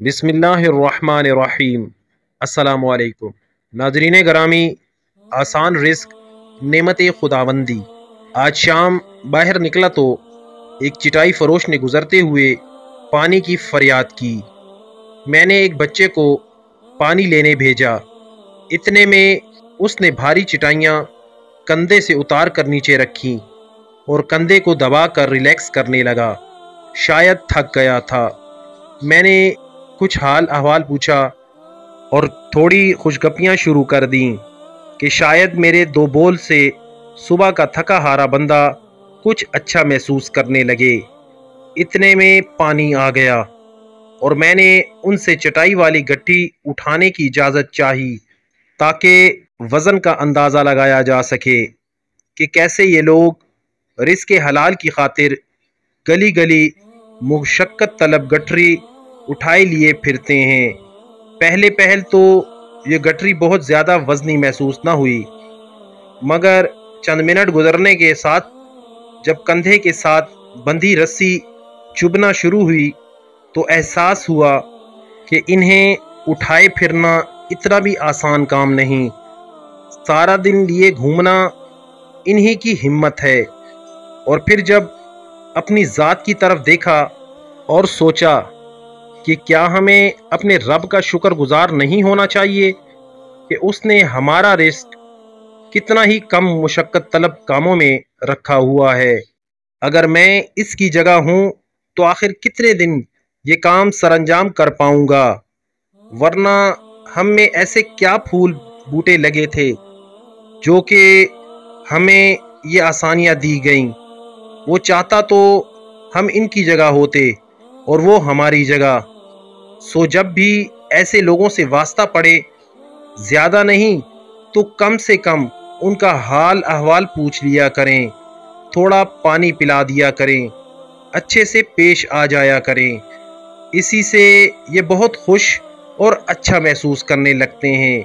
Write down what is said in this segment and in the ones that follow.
बिस्मिल्लाहिर्रहमानिर्रहीम। अस्सलामु अलैकुम। नाज़रीन गरामी, आसान रिस्क नेमत खुदावंदी। आज शाम बाहर निकला तो एक चिटाई फरोश ने गुज़रते हुए पानी की फरियाद की। मैंने एक बच्चे को पानी लेने भेजा। इतने में उसने भारी चिटाइयाँ कंधे से उतार कर नीचे रखीं और कंधे को दबा कर रिलैक्स करने लगा। शायद थक गया था। मैंने कुछ हाल अहवाल पूछा और थोड़ी खुशगपियाँ शुरू कर दीं कि शायद मेरे दो बोल से सुबह का थका हारा बंदा कुछ अच्छा महसूस करने लगे। इतने में पानी आ गया और मैंने उनसे चटाई वाली गट्टी उठाने की इजाज़त चाही ताकि वज़न का अंदाज़ा लगाया जा सके कि कैसे ये लोग रिज़्क़ हलाल की खातिर गली गली मुशक्क़त तलब गठरी उठाए लिए फिरते हैं। पहल तो ये गठरी बहुत ज़्यादा वज़नी महसूस ना हुई, मगर चंद मिनट गुजरने के साथ जब कंधे के साथ बंधी रस्सी चुभना शुरू हुई तो एहसास हुआ कि इन्हें उठाए फिरना इतना भी आसान काम नहीं। सारा दिन लिए घूमना इन्हीं की हिम्मत है। और फिर जब अपनी ज़ात की तरफ देखा और सोचा कि क्या हमें अपने रब का शुक्रगुजार नहीं होना चाहिए कि उसने हमारा रिस्क कितना ही कम मुशक्क़त तलब कामों में रखा हुआ है। अगर मैं इसकी जगह हूँ तो आखिर कितने दिन ये काम सरअंजाम कर पाऊँगा। वरना हम में ऐसे क्या फूल बूटे लगे थे जो कि हमें ये आसानियाँ दी गईं। वो चाहता तो हम इनकी जगह होते और वो हमारी जगह। सो जब भी ऐसे लोगों से वास्ता पड़े, ज़्यादा नहीं तो कम से कम उनका हाल अहवाल पूछ लिया करें, थोड़ा पानी पिला दिया करें, अच्छे से पेश आ जाया करें। इसी से ये बहुत खुश और अच्छा महसूस करने लगते हैं।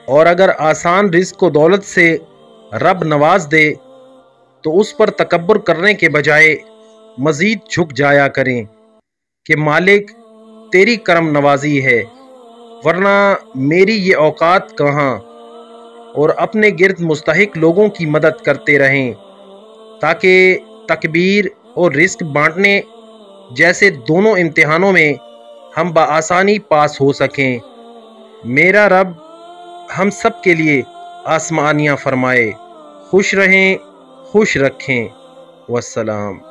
और अगर आसान रिज़्क़ को दौलत से रब नवाज दे तो उस पर तकब्बुर करने के बजाय मज़ीद झुक जाया करें कि मालिक तेरी करम नवाजी है, वरना मेरी ये औकात कहाँ। और अपने गिर्द मुस्तहिक लोगों की मदद करते रहें ताकि तकबीर और रिस्क बांटने जैसे दोनों इम्तिहानों में हम बआसानी पास हो सकें। मेरा रब हम सब के लिए आसमानियाँ फरमाए। खुश रहें, खुश रखें। वस्सलाम।